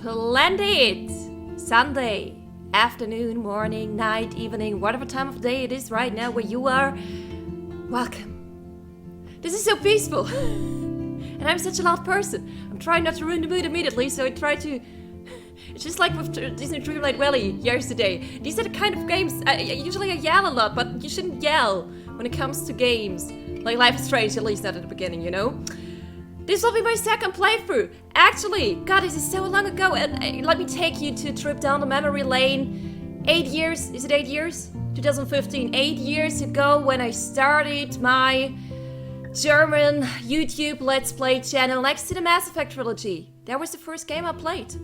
Splendid! Sunday, afternoon, morning, night, evening, whatever time of day it is right now where you are, welcome. This is so peaceful. And I'm such a loud person. I'm trying not to ruin the mood immediately, so I try to... It's just like with Disney Dreamlight Valley yesterday. These are the kind of games... usually I yell a lot, but you shouldn't yell when it comes to games. Like Life is Strange, at least not at the beginning, you know? This will be my second playthrough. Actually, God, this is so long ago. And let me take you to a trip down the memory lane. 8 years, is it 8 years? 2015, 8 years ago when I started my German YouTube Let's Play channel next to the Mass Effect trilogy. That was the first game I played.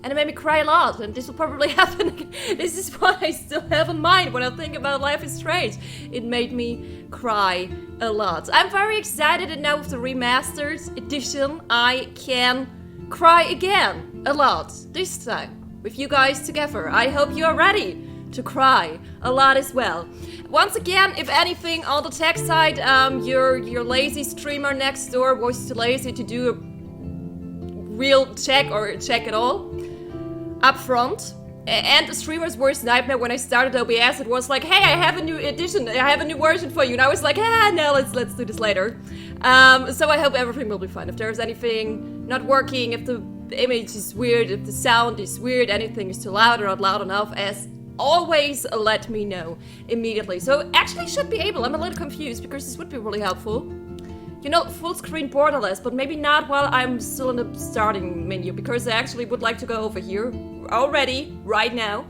And it made me cry a lot, and this will probably happen again. This is what I still have in mind when I think about Life is Strange. It made me cry a lot. I'm very excited, and now with the remastered edition, I can cry again a lot. This time, with you guys together. I hope you are ready to cry a lot as well. Once again, if anything, on the tech side, your lazy streamer next door was too lazy to do a real check or check at all. Up front, and the streamer's worst nightmare when I started OBS, it was like, hey, I have a new edition, I have a new version for you, and I was like, no, let's do this later. So I hope everything will be fine. If there's anything not working, if the image is weird, if the sound is weird, anything is too loud or not loud enough, as always, let me know immediately. So actually should be able, I'm a little confused, because this would be really helpful. You know, full screen borderless, but maybe not while I'm still in the starting menu, because I actually would like to go over here already, right now.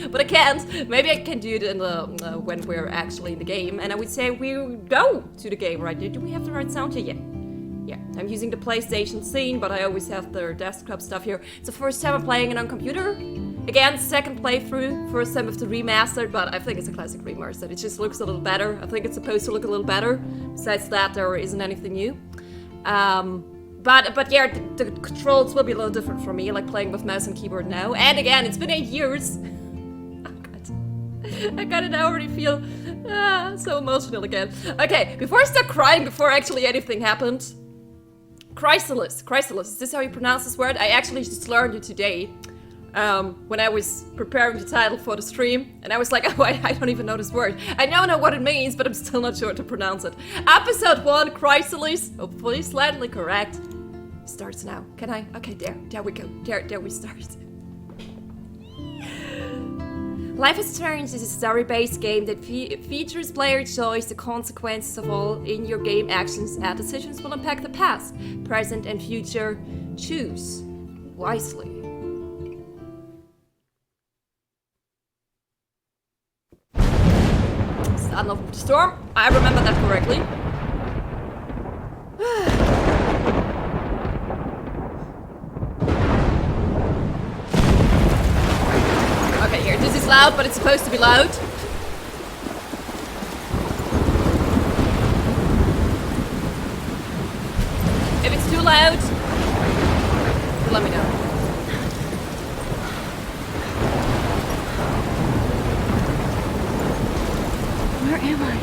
But I can't. Maybe I can do it in the when we're actually in the game, and I would say we go to the game right now. Do we have the right sound here? Yeah, I'm using the PlayStation scene, but I always have the desktop stuff here. It's the first time I'm playing it on computer. Again, second playthrough, first time with the remastered, but I think it's a classic remastered. It just looks a little better. I think it's supposed to look a little better. Besides that, there isn't anything new. But yeah, the controls will be a little different for me, like playing with mouse and keyboard now. And again, it's been 8 years. Oh god. I kind of now already feel so emotional again. Okay, before I start crying, before actually anything happened. Chrysalis, is this how you pronounce this word? I actually just learned it today. When I was preparing the title for the stream, and I was like, oh, I don't even know this word. I now know what it means, but I'm still not sure to pronounce it. Episode 1, Chrysalis, hopefully slightly correct, starts now. Can I? Okay, there we go. There we start. Life is Strange is a story-based game that features player choice. The consequences of all in your game actions and decisions will impact the past, present, and future. Choose wisely. Starting off with the storm. I remember that correctly. Okay, here, this is loud, but it's supposed to be loud. If it's too loud, let me know. Where am I?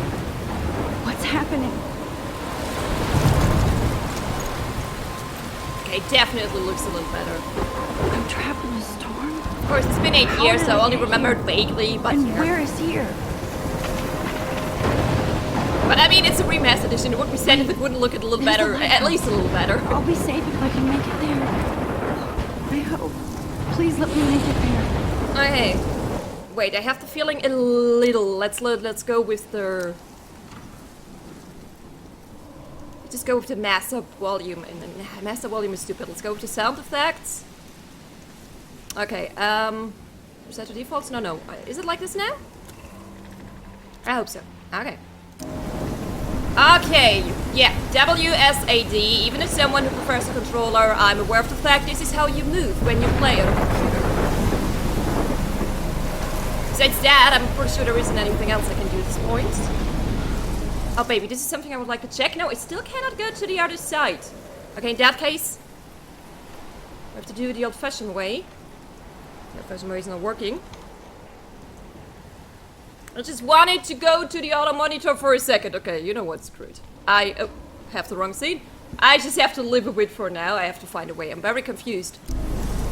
What's happening? Okay, definitely looks a little better. I'm trapped in a storm? Of course, it's been 8 years, so I only remembered vaguely, but And yeah. where is here? But I mean, it's a remastered edition. It would be sad if it wouldn't look a little better, at least a little better. I'll be safe if I can make it there. I hope. Please let me make it there. Okay. Wait, I have the feeling a little. Let's go with the. Just go with the master volume. And master volume is stupid. Let's go with the sound effects. Okay. Is that the defaults? No. Is it like this now? I hope so. Okay. Okay. Yeah. WSAD. Even as someone who prefers a controller, I'm aware of the fact this is how you move when you play on a computer. Besides that, I'm pretty sure there isn't anything else I can do at this point. Oh baby, this is something I would like to check. No, I still cannot go to the other side. Okay, in that case, we have to do it the old-fashioned way. The old-fashioned way is not working. I just wanted to go to the other monitor for a second. Okay, you know what's screwed. I have the wrong scene. I just have to live with it for now. I have to find a way. I'm very confused.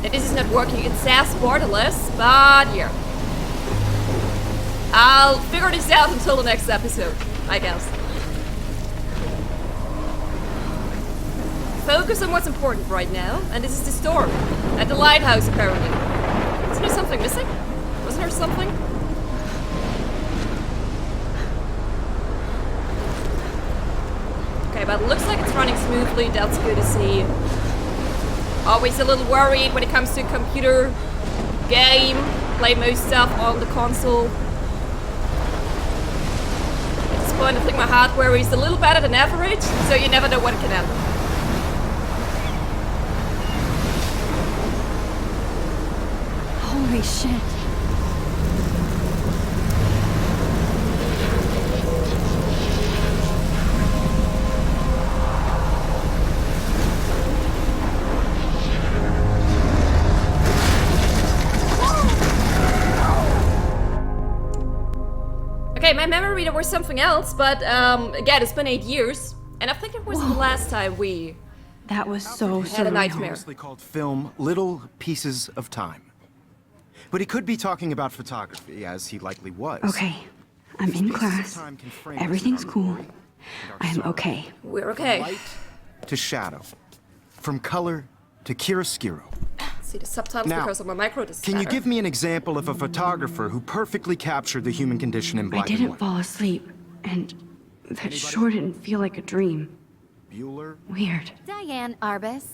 That this is not working. It says borderless, but yeah. I'll figure this out until the next episode, I guess. Focus on what's important right now, and this is the storm. At the lighthouse, apparently. Isn't there something missing? Wasn't there something? Okay, but it looks like it's running smoothly. That's good to see. Always a little worried when it comes to a computer game. Play most stuff on the console. At this point, I think my hardware is a little better than average, so you never know what it can happen. Holy shit. Okay, my memory there was something else, but again, it's been 8 years, and I think it was the last time we That was so had a surreal. nightmare. Mostly called film Little Pieces of Time. But he could be talking about photography, as he likely was. Okay, I'm in Pieces of class. time can frame us Everything's in our cool. glory and our I am sorrow. okay. We're From okay. light to shadow. From color to chiaroscuro. See the subtitles Now, because of my micro. This is Can you better. give me an example of a photographer who perfectly captured the human condition in I black and didn't white? fall asleep, and that sure didn't feel like a dream. Bueller? Weird. Diane Arbus.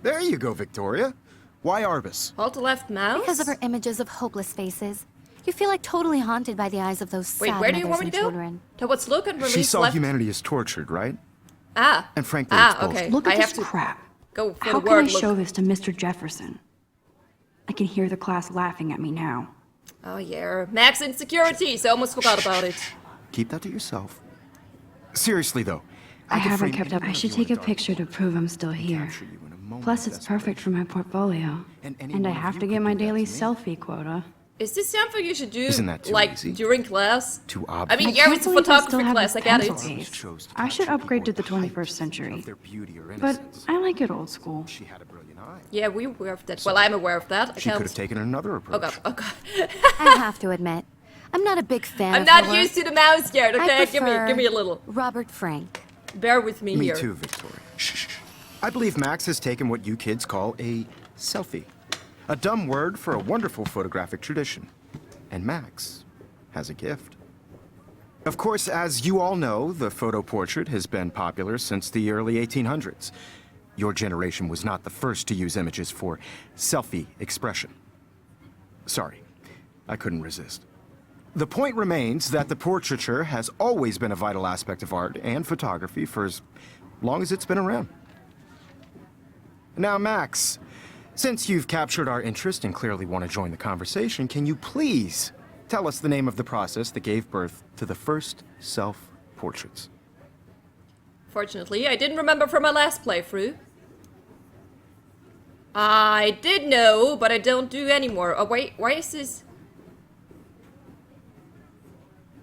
There you go, Victoria. Why Arbus? Hold the left mouse. Because of her images of hopeless faces. You feel like totally haunted by the eyes of those Wait, sad where do you mothers want me and to go? children. Towards look and release She saw left. humanity as tortured, right? Ah. And frankly, it's bullshit. Okay. Look I at have this to crap. go for How the can I word show look. this to Mr. Jefferson? I can hear the class laughing at me now. Oh yeah, max insecurities. I almost forgot about it. Keep that to yourself. Seriously, though. I could haven't frame kept any up. I one of should you take in a dark picture to room prove I'm still here. capture you in a moment Plus, of it's perfect for my portfolio. And any And I one of have you to could get my do that daily to me. selfie quota. Is this something you should do? Isn't that too like easy? during class? Too I obvious. mean, I yeah, can't it's a believe I still photography have class. this I get pencil it. case. Chose to I should capture upgrade to people the at the height 21st century. of their beauty or But innocence. I like it old school. She had a brilliant eye. Yeah, we're aware of that. Well, I'm aware of that. I She could can't. have taken another approach. Oh god. Oh god. I have to admit, I'm not a big fan I'm of not her work. used to the mouse yet. I Okay, prefer give me a little. Robert Frank. Bear with me, Me here. too, Victoria. Shh. I believe Max has taken what you kids call a selfie. A dumb word for a wonderful photographic tradition. And Max has a gift. Of course, as you all know, the photo portrait has been popular since the early 1800s. Your generation was not the first to use images for selfie expression. Sorry, I couldn't resist. The point remains that the portraiture has always been a vital aspect of art and photography for as long as it's been around. Now, Max, since you've captured our interest and clearly want to join the conversation, can you please tell us the name of the process that gave birth to the first self-portraits? Fortunately, I didn't remember from my last playthrough. I did know, but I don't do anymore. Oh wait, why is this?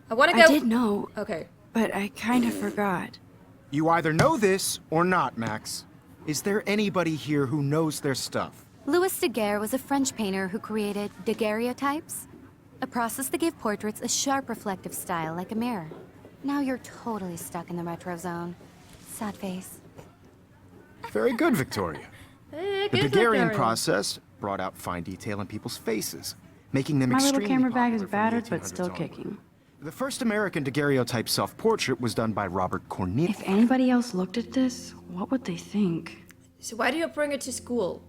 I want to go. I did know, Okay. but I kind of forgot. You either know this or not, Max. Is there anybody here who knows their stuff? Louis Daguerre was a French painter who created daguerreotypes, a process that gave portraits a sharp reflective style like a mirror. Now you're totally stuck in the retro zone. Sad face. Very good, Victoria. The Good Daguerrean Victoria. process brought out fine detail in people's faces, making them My little extremely camera bag is popular from the battered, but 1800s still onward. kicking. The first American daguerreotype self-portrait was done by Robert Cornelius. If anybody else looked at this, what would they think? So why do you bring it to school?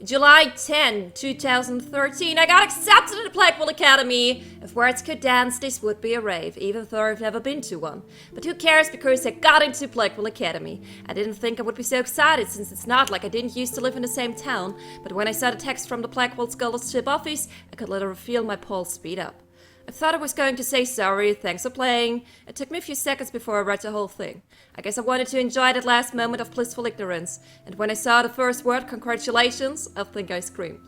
July 10, 2013, I got accepted at the Blackwell Academy. If words could dance, this would be a rave, even though I've never been to one. But who cares, because I got into Blackwell Academy. I didn't think I would be so excited, since it's not like I didn't used to live in the same town. But when I saw the text from the Blackwell Scholarship Office, I could literally feel my pulse speed up. I thought I was going to say sorry, thanks for playing. It took me a few seconds before I read the whole thing. I guess I wanted to enjoy that last moment of blissful ignorance. And when I saw the first word, congratulations, I think I screamed.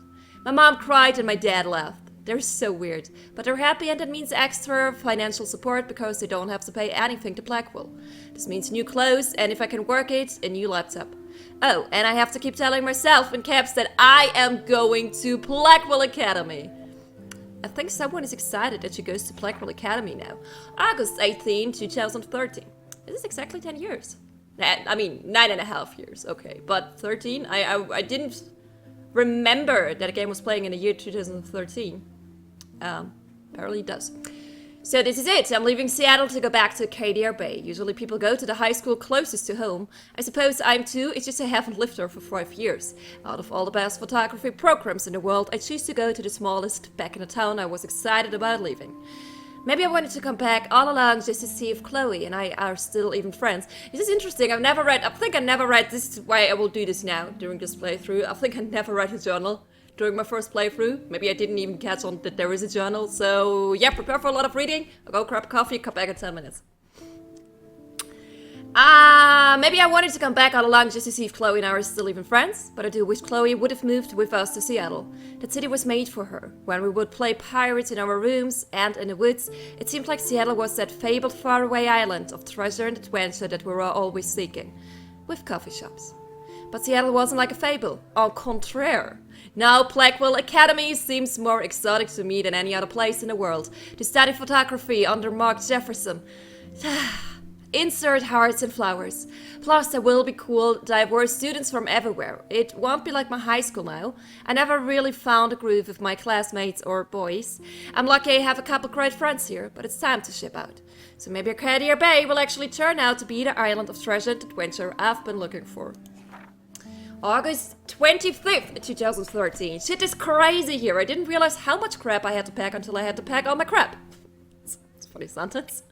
My mom cried and my dad laughed. They're so weird. But they're happy and that means extra financial support because they don't have to pay anything to Blackwell. This means new clothes and if I can work it, a new laptop. Oh, and I have to keep telling myself in caps that I am going to Blackwell Academy. I think someone is excited that she goes to Blackwell Academy now. August 18, 2013. This is exactly 10 years. I mean, 9.5 years, okay. But 13, I didn't remember that a game was playing in the year 2013. Apparently it does. So this is it. I'm leaving Seattle to go back to Arcadia Bay. Usually people go to the high school closest to home. I suppose I'm too. It's just I haven't lived there for 5 years. Out of all the best photography programs in the world, I choose to go to the smallest back in the town I was excited about leaving. Maybe I wanted to come back all along just to see if Chloe and I are still even friends. This is interesting. I think I never read, this is why I will do this now during this playthrough. I think I never read a journal during my first playthrough. Maybe I didn't even catch on that there is a journal. So yeah, prepare for a lot of reading. I'll go grab coffee, come back in 10 minutes. Maybe I wanted to come back all along just to see if Chloe and I are still even friends, but I do wish Chloe would have moved with us to Seattle. That city was made for her. When we would play pirates in our rooms and in the woods, it seemed like Seattle was that fabled faraway island of treasure and adventure that we were always seeking, with coffee shops. But Seattle wasn't like a fable, au contraire. Now Blackwell Academy seems more exotic to me than any other place in the world. To study photography under Mark Jefferson. Insert hearts and flowers. Plus there will be cool, diverse students from everywhere. It won't be like my high school now. I never really found a groove with my classmates or boys. I'm lucky I have a couple great friends here, but it's time to ship out. So maybe Arcadia Bay will actually turn out to be the island of treasure and adventure I've been looking for. August 25th, 2013. Shit is crazy here. I didn't realize how much crap I had to pack until I had to pack all my crap. It's a funny sentence.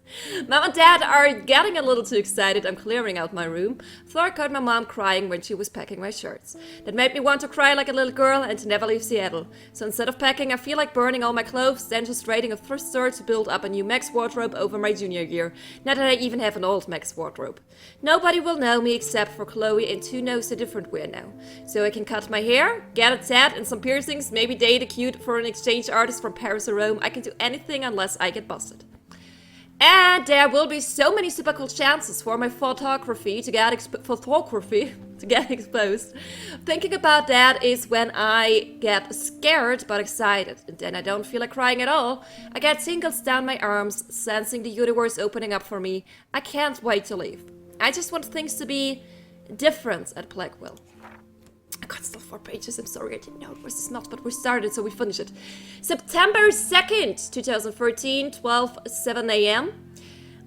Mom and Dad are getting a little too excited. I'm clearing out my room. Thor caught my mom crying when she was packing my shirts. That made me want to cry like a little girl and to never leave Seattle. So instead of packing, I feel like burning all my clothes, then just raiding a thrift store to build up a new Max wardrobe over my junior year. Not that I even have an old Max wardrobe. Nobody will know me except for Chloe, and who knows the different wear now. So I can cut my hair, get a tat and some piercings, maybe date a cute foreign exchange artist from Paris or Rome. I can do anything unless I get busted. And there will be so many super cool chances for my photography to get exposed. Thinking about that is when I get scared but excited, and then I don't feel like crying at all. I get tingles down my arms, sensing the universe opening up for me. I can't wait to leave. I just want things to be different at Blackwell. I got still 4 pages, I'm sorry, I didn't know it was this much, but we started, so we finished it. September 2nd, 2013, 12:07 a.m.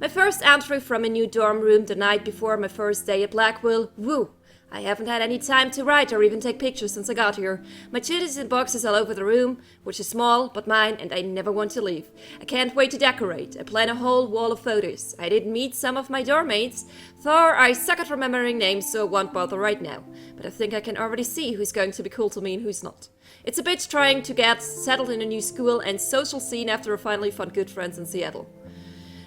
My first entry from a new dorm room the night before my first day at Blackwell. Woo! I haven't had any time to write or even take pictures since I got here. My shit is in boxes all over the room, which is small, but mine, and I never want to leave. I can't wait to decorate. I plan a whole wall of photos. I did meet some of my dorm mates. Thor, I suck at remembering names, so I won't bother right now. But I think I can already see who's going to be cool to me and who's not. It's a bitch trying to get settled in a new school and social scene after I finally found good friends in Seattle.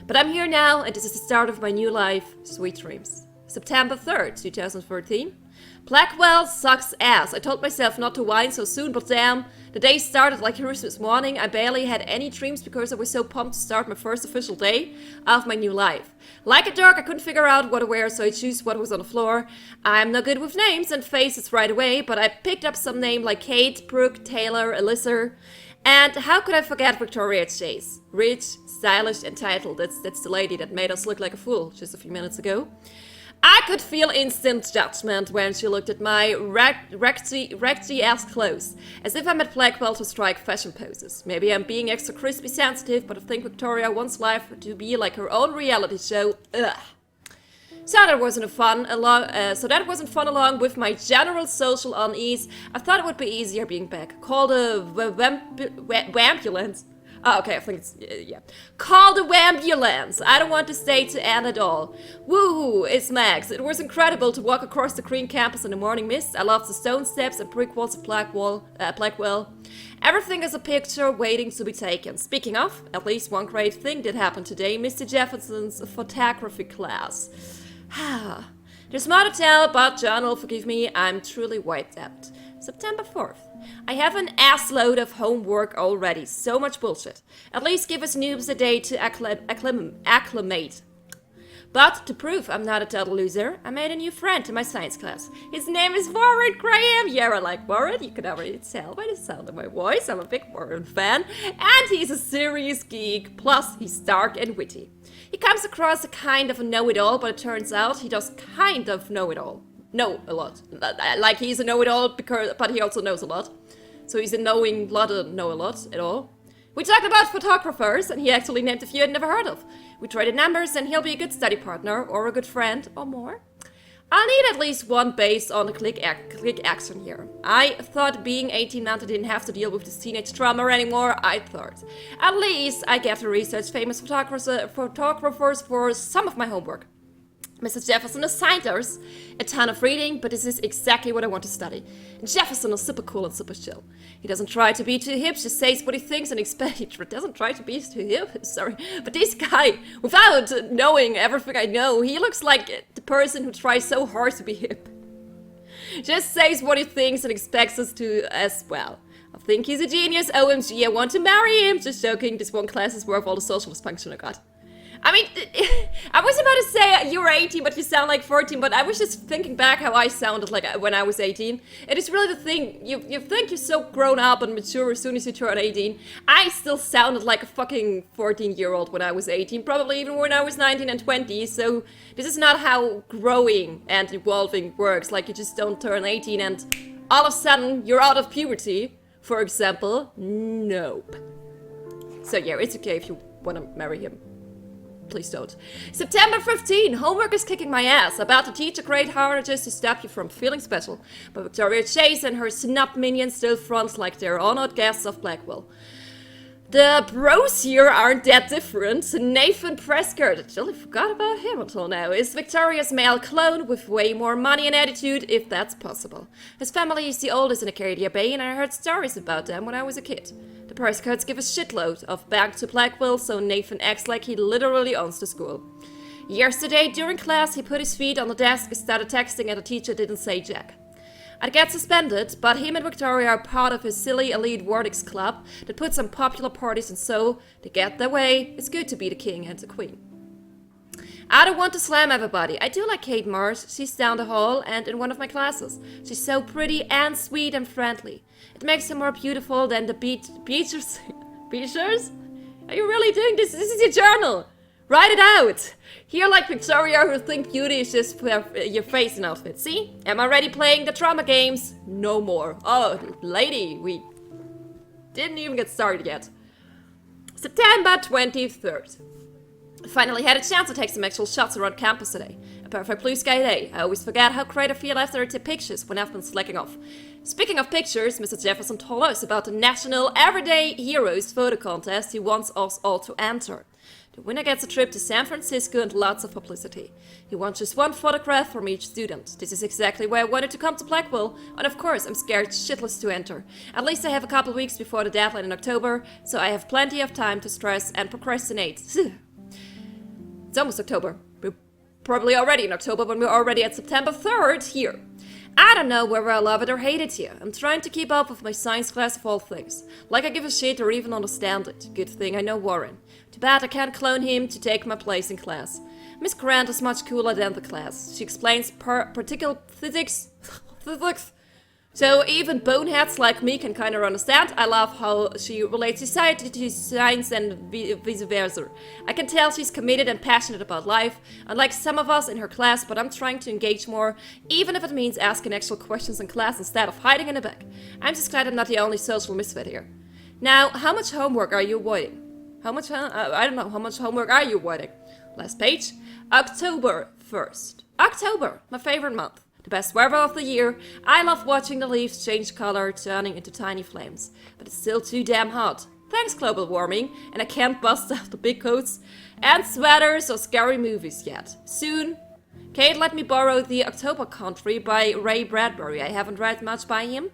But I'm here now, and this is the start of my new life. Sweet dreams. September 3rd, 2013. Blackwell sucks ass. I told myself not to whine so soon, but damn, the day started like Christmas morning. I barely had any dreams because I was so pumped to start my first official day of my new life. Like a dork, I couldn't figure out what to wear, so I chose what was on the floor. I'm not good with names and faces right away, but I picked up some name like Kate, Brooke, Taylor, Alyssa. And how could I forget Victoria Chase? Rich, stylish, entitled. That's the lady that made us look like a fool just a few minutes ago. I could feel instant judgment when she looked at my recty-ass clothes, as if I'm at Blackwell to strike fashion poses. Maybe I'm being extra crispy sensitive, but I think Victoria wants life to be like her own reality show. Ugh. So that wasn't fun along with my general social unease. I thought it would be easier being back. Call the ambulance. Oh, okay, I think it's, yeah. Call the ambulance. I don't want this day to end at all. Woohoo, it's Max. It was incredible to walk across the green campus in the morning mist. I love the stone steps and brick walls of Blackwell. Everything is a picture waiting to be taken. Speaking of, at least one great thing did happen today. Mr. Jefferson's photography class. There's more to tell, but journal, forgive me, I'm truly wiped out. September 4th. I have an assload of homework already. So much bullshit. At least give us noobs a day to acclimate. But to prove I'm not a total loser, I made a new friend in my science class. His name is Warren Graham. Yeah, I like Warren. You can already tell by the sound of my voice. I'm a big Warren fan. And he's a serious geek. Plus, he's dark and witty. He comes across a kind of a know-it-all, but it turns out he does kind of know-it-all. Know a lot. Like he's a know-it-all, but he also knows a lot. So he's a knowing lot of know-a-lot at all. We talked about photographers, and he actually named a few I'd never heard of. We traded numbers, and he'll be a good study partner, or a good friend, or more. I'll need at least one based on the click action here. I thought being 18 meant I didn't have to deal with this teenage trauma anymore. I thought. At least I get to research famous photographers for some of my homework. Mrs. Jefferson assigned us a ton of reading, but this is exactly what I want to study. Jefferson is super cool and super chill. He doesn't try to be too hip, just says what he thinks and he doesn't try to be too hip, sorry. But this guy, without knowing everything I know, he looks like the person who tries so hard to be hip. Just says what he thinks and expects us to as well. I think he's a genius, OMG, I want to marry him. Just joking, this one class is worth all the social dysfunction I got. I mean, I was about to say you're 18, but you sound like 14, but I was just thinking back how I sounded like when I was 18. It is really the thing, you think you're so grown up and mature as soon as you turn 18. I still sounded like a fucking 14-year-old when I was 18, probably even when I was 19 and 20, so this is not how growing and evolving works. Like, you just don't turn 18 and all of a sudden you're out of puberty, for example. Nope. So yeah, it's okay if you want to marry him. Please don't. September 15, homework is kicking my ass. About to teach a great harder just to stop you from feeling special. But Victoria Chase and her snub minions still front like they're honored guests of Blackwell. The bros here aren't that different. Nathan Prescott, I totally forgot about him until now, is Victoria's male clone with way more money and attitude, if that's possible. His family is the oldest in Arcadia Bay, and I heard stories about them when I was a kid. The Prescotts give a shitload of back to Blackwell, so Nathan acts like he literally owns the school. Yesterday, during class, he put his feet on the desk and started texting, and the teacher didn't say jack. I'd get suspended, but him and Victoria are part of his silly elite Vortex club that puts on popular parties, and so, to get their way, it's good to be the king and the queen. I don't want to slam everybody. I do like Kate Mars. She's down the hall and in one of my classes. She's so pretty and sweet and friendly. It makes her more beautiful than the Beachers? Beachers? Are you really doing this? This is your journal. Write it out. Here, like Victoria, who think beauty is just your face and outfit. See? Am I already playing the trauma games? No more. Oh, lady, we didn't even get started yet. September 23rd. I finally had a chance to take some actual shots around campus today. A perfect blue sky day. I always forget how great I feel after I take pictures when I've been slacking off. Speaking of pictures, Mr. Jefferson told us about the National Everyday Heroes photo contest he wants us all to enter. The winner gets a trip to San Francisco and lots of publicity. He wants just one photograph from each student. This is exactly why I wanted to come to Blackwell, and of course I'm scared shitless to enter. At least I have a couple weeks before the deadline in October, so I have plenty of time to stress and procrastinate. It's almost October. We're probably already in October when we're already at September 3rd here. I don't know whether I love it or hate it here. I'm trying to keep up with my science class of all things. Like I give a shit or even understand it. Good thing I know Warren. Too bad I can't clone him to take my place in class. Miss Grant is much cooler than the class. She explains particle physics. So even boneheads like me can kind of understand. I love how she relates society to science and vice versa. I can tell she's committed and passionate about life, unlike some of us in her class, but I'm trying to engage more, even if it means asking actual questions in class instead of hiding in the back. I'm just glad I'm not the only social misfit here. Now, how much homework are you avoiding? I don't know, how much homework are you avoiding? Last page. October 1st. October, my favorite month. The best weather of the year. I love watching the leaves change color, turning into tiny flames. But it's still too damn hot. Thanks global warming, and I can't bust out the big coats and sweaters or scary movies yet. Soon. Kate let me borrow The October Country by Ray Bradbury. I haven't read much by him.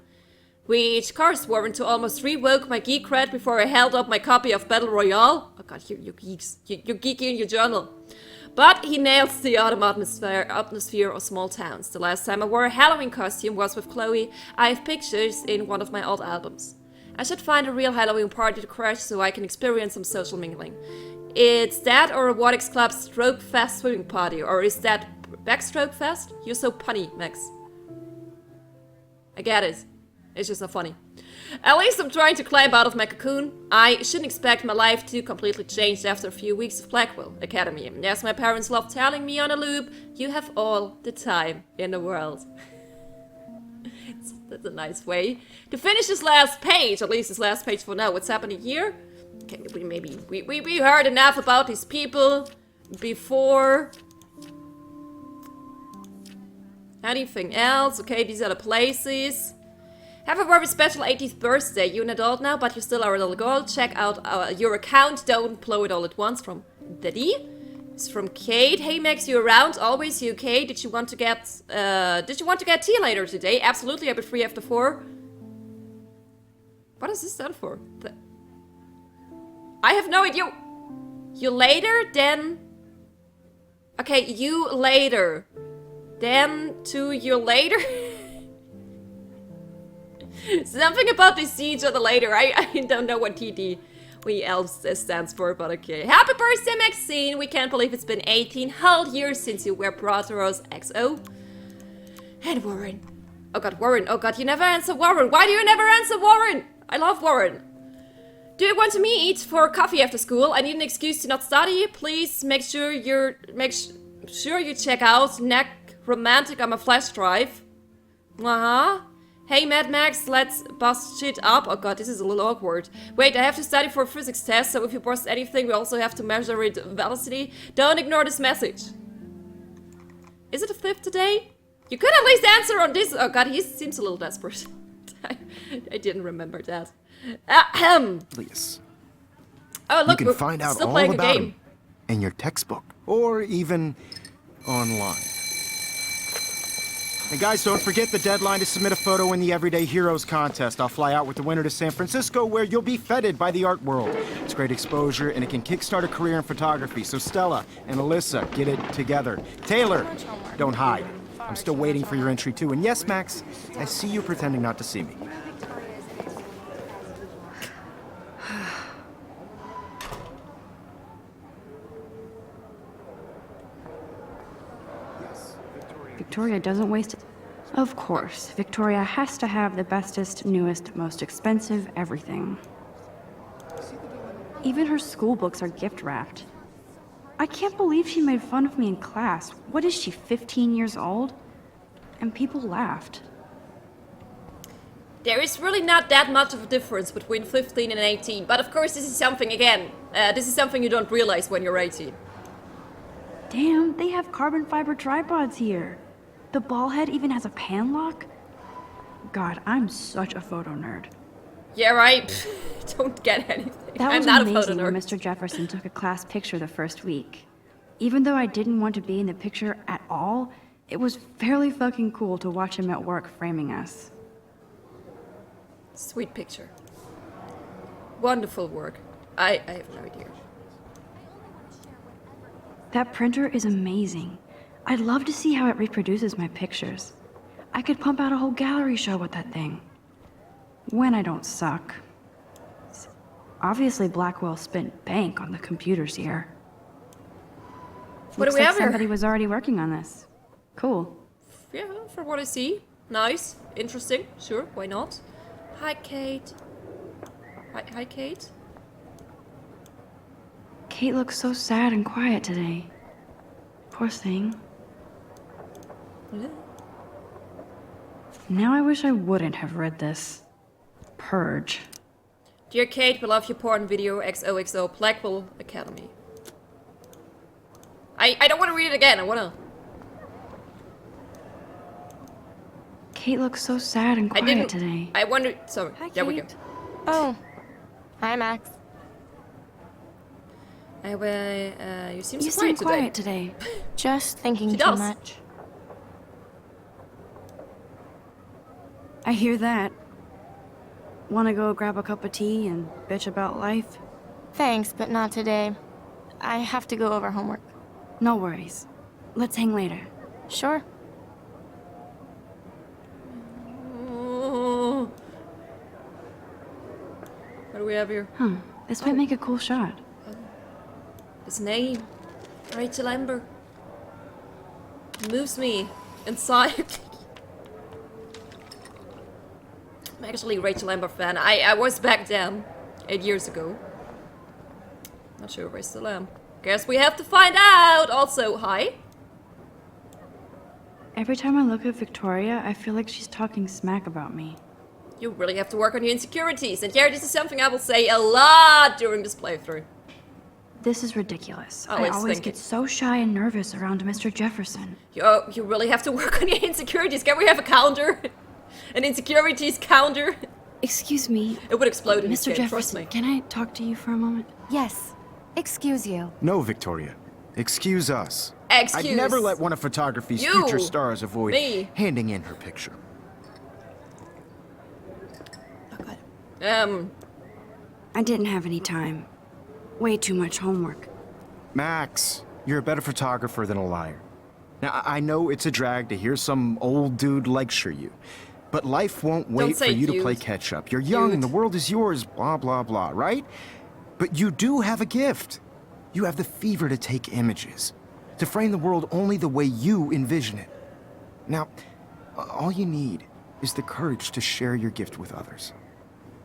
Which caused Warren to almost revoke my geek cred before I held up my copy of Battle Royale. Oh god, you're geeks. You're geeky in your journal. But he nails the autumn atmosphere of small towns. The last time I wore a Halloween costume was with Chloe. I have pictures in one of my old albums. I should find a real Halloween party to crash so I can experience some social mingling. It's that or a Robotics Club Stroke Fest swimming party, or is that Backstroke Fest? You're so punny, Max. I get it. It's just not funny. At least I'm trying to climb out of my cocoon. I shouldn't expect my life to completely change after a few weeks of Blackwell Academy. Yes, my parents love telling me on a loop, you have all the time in the world. That's a nice way to finish this last page, at least this last page for now. What's happening here? Okay, we heard enough about these people before. Anything else? Okay, these are the places. Have a very special 18th birthday. You're an adult now, but you still are a little girl. Check out your account. Don't blow it all at once. From Daddy. It's from Kate. Hey Max, you around? Always. You okay? Did you want to get tea later today? Absolutely. I'll be free after 4. What does this stand for? I have no idea. You later, then. Okay, you later. Then to you later. Something about the siege of the later. I don't know what TDWL stands for, but okay. Happy birthday, Maxine! We can't believe it's been 18 whole years since you were Proteros XO. And Warren. Oh god, Warren. Oh god, you never answer Warren. Why do you never answer Warren? I love Warren. Do you want to meet for coffee after school? I need an excuse to not study. Please make sure you check out Neck Romantic on my flash drive. Hey Mad Max, let's bust shit up. Oh god, this is a little awkward. Wait, I have to study for a physics test, so if you bust anything, we also have to measure its velocity. Don't ignore this message. Is it a flip today? You could at least answer on this. Oh god, he seems a little desperate. I didn't remember that. Please. Oh look, you can find out still all playing about a game. him in your textbook, or even online. And guys, don't forget the deadline to submit a photo in the Everyday Heroes contest. I'll fly out with the winner to San Francisco, where you'll be feted by the art world. It's great exposure, and it can kickstart a career in photography. So Stella and Alyssa, get it together. Taylor, don't hide. I'm still waiting for your entry too. And yes, Max, I see you pretending not to see me. Victoria doesn't waste it. Of course, Victoria has to have the bestest, newest, most expensive everything. Even her school books are gift wrapped. I can't believe she made fun of me in class. What is she, 15 years old? And people laughed. There is really not that much of a difference between 15 and 18, but of course this is something, again, this is something you don't realize when you're 18. Damn, they have carbon fiber tripods here. The ball head even has a pan lock? God, I'm such a photo nerd. Yeah, right. Don't get anything. That I'm was not a photo amazing when nerd. Mr. Jefferson took a class picture the first week. Even though I didn't want to be in the picture at all, it was fairly fucking cool to watch him at work framing us. Sweet picture. Wonderful work. I have no idea. That printer is amazing. I'd love to see how it reproduces my pictures. I could pump out a whole gallery show with that thing. When I don't suck. Obviously Blackwell spent bank on the computers here. What do Looks we like have here? somebody was already working on this. Cool. Yeah, from what I see. Nice. Interesting. Sure, why not? Hi, Kate. Hi, Kate. Kate looks so sad and quiet today. Poor thing. Hello. Now I wish I wouldn't have read this. Purge. Dear Kate, we love your porn video XOXO Blackwell Academy. I don't want to read it again. I want to... Kate looks so sad and quiet today. I wonder... Sorry. Hi, There we go. Kate. Oh. Hi, Max. You seem You so seem quiet quiet today. today. Just thinking She too does. much. I hear that. Wanna go grab a cup of tea and bitch about life? Thanks, but not today. I have to go over homework. No worries. Let's hang later. Sure. Oh. What do we have here? Huh. This might make a cool shot. His name, Rachel Amber, moves me inside. I'm actually a Rachel Amber fan. I was back then, 8 years ago. Not sure if I still am. Guess we have to find out. Also, hi. Every time I look at Victoria, I feel like she's talking smack about me. You really have to work on your insecurities. And yeah, this is something I will say a lot during this playthrough. This is ridiculous. I I was always thinking. get so shy and nervous around Mr. Jefferson. You really have to work on your insecurities. Can we have a counter? An insecurities counter? Excuse me, It would explode in this Mr. game, trust Jefferson, me. can I talk to you for a moment? Yes. Excuse you. No, Victoria. Excuse us. Excuse I'd never let one of photography's you, future stars avoid me. handing in her picture. I didn't have any time. Way too much homework. Max, you're a better photographer than a liar. Now, I know it's a drag to hear some old dude lecture you, but life won't wait for say you to play dude. catch up. You're young and the Dude. world is yours, blah, blah, blah, right? But you do have a gift. You have the fever to take images, to frame the world only the way you envision it. Now, all you need is the courage to share your gift with others.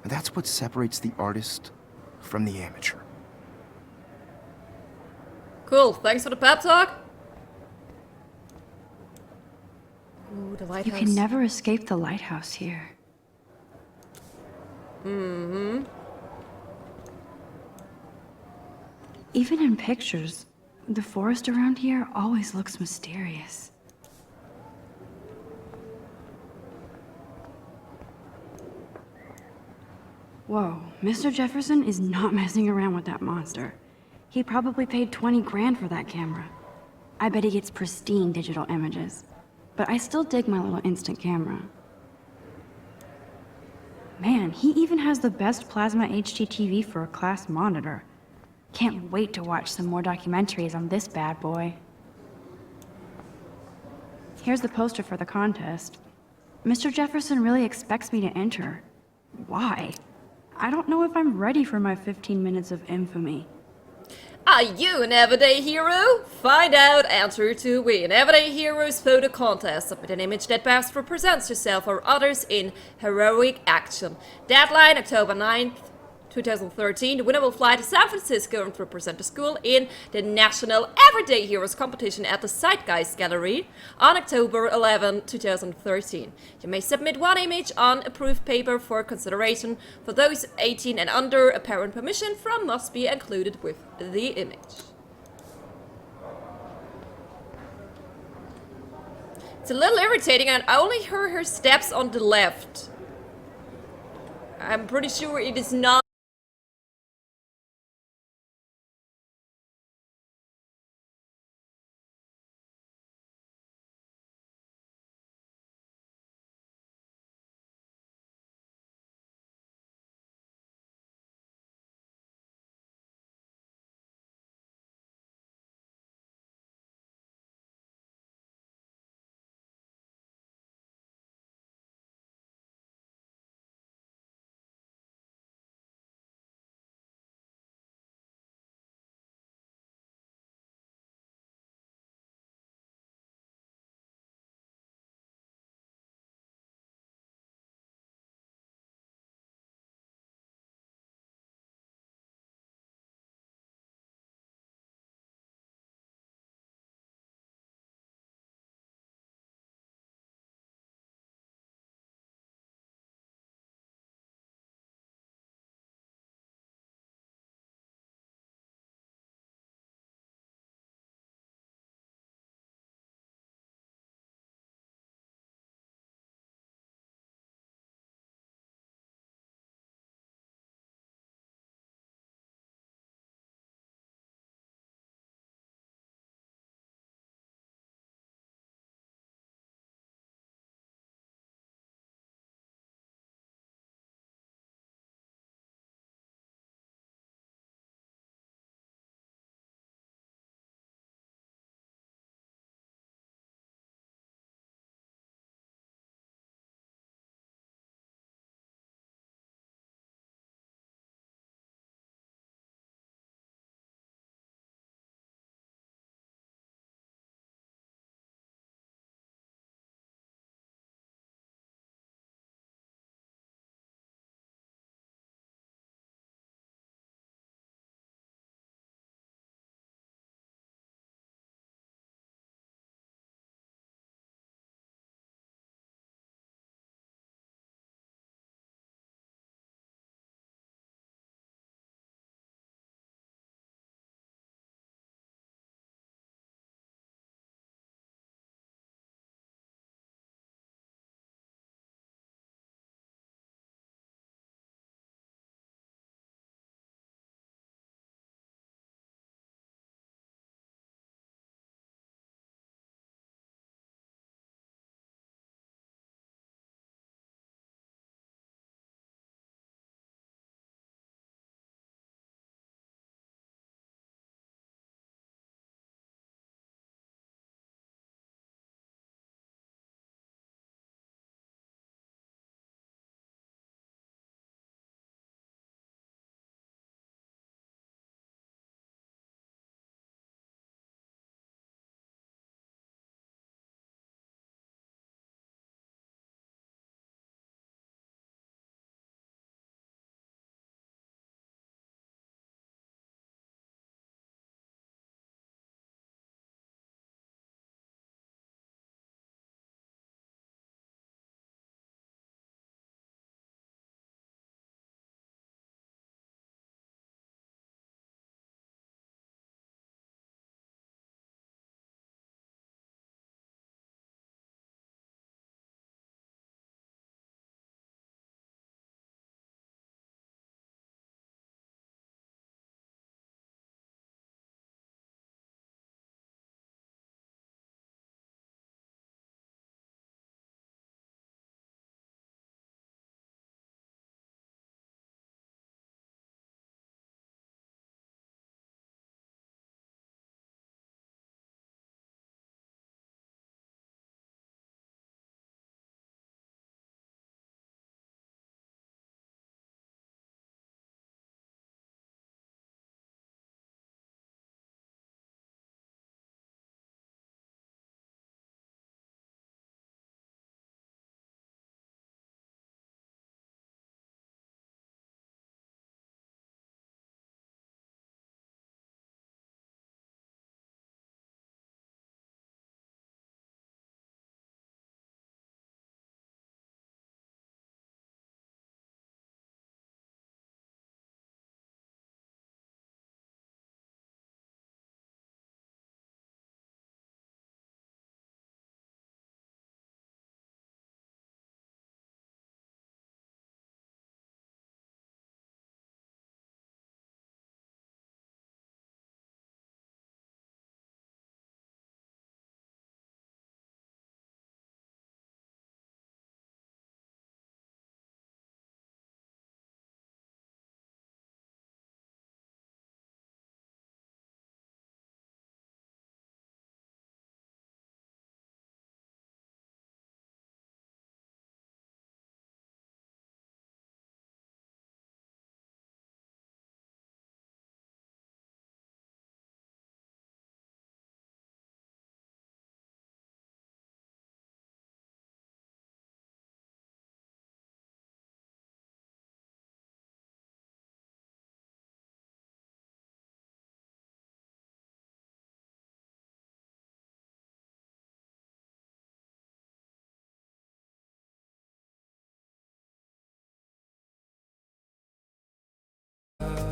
And that's what separates the artist from the amateur. Cool, thanks for the pep talk. Ooh, the You lighthouse. can never escape the lighthouse here. Even in pictures, the forest around here always looks mysterious. Whoa, Mr. Jefferson is not messing around with that monster. He probably paid 20 grand for that camera. I bet he gets pristine digital images. But I still dig my little instant camera. Man, he even has the best plasma HDTV for a class monitor. Can't wait to watch some more documentaries on this bad boy. Here's the poster for the contest. Mr. Jefferson really expects me to enter. Why? I don't know if I'm ready for my 15 minutes of infamy. Are you an everyday hero? Find out, enter to win. Everyday Heroes Photo Contest. Submit an image that best represents yourself or others in heroic action. Deadline October 9th, 2013. The winner will fly to San Francisco and represent the school in the National Everyday Heroes competition at the Zeitgeist Gallery on October 11, 2013. You may submit one image on approved paper for consideration. For those 18 and under, a parent permission from must be included with the image. It's a little irritating, and I only heard her steps on the left. I'm pretty sure it is not